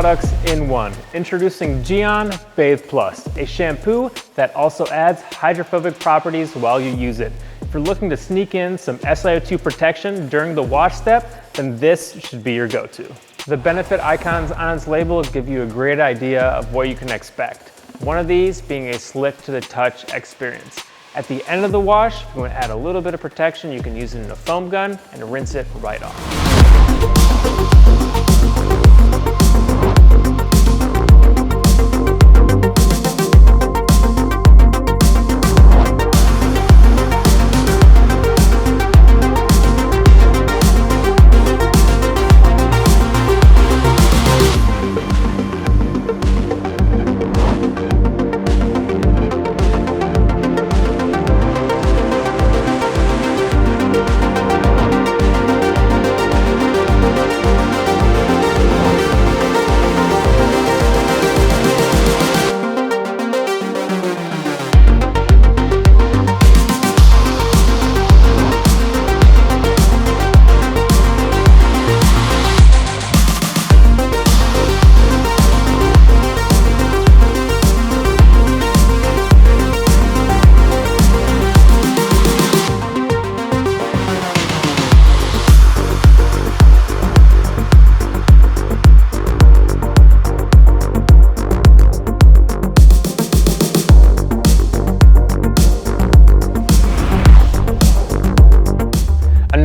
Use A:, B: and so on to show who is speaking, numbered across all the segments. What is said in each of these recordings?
A: products in one. Introducing Gyeon Bathe Plus, a shampoo that also adds hydrophobic properties while you use it. If you're looking to sneak in some Si02 protection during the wash step, then this should be your go-to. The benefit icons on its label give you a great idea of what you can expect. One of these being a slick to the touch experience. At the end of the wash, if you want to add a little bit of protection, you can use it in a foam gun and rinse it right off.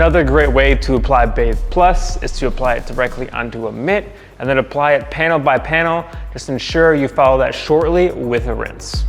A: Another great way to apply Bathe Plus is to apply it directly onto a mitt and then apply it panel by panel. Just ensure you follow that shortly with a rinse.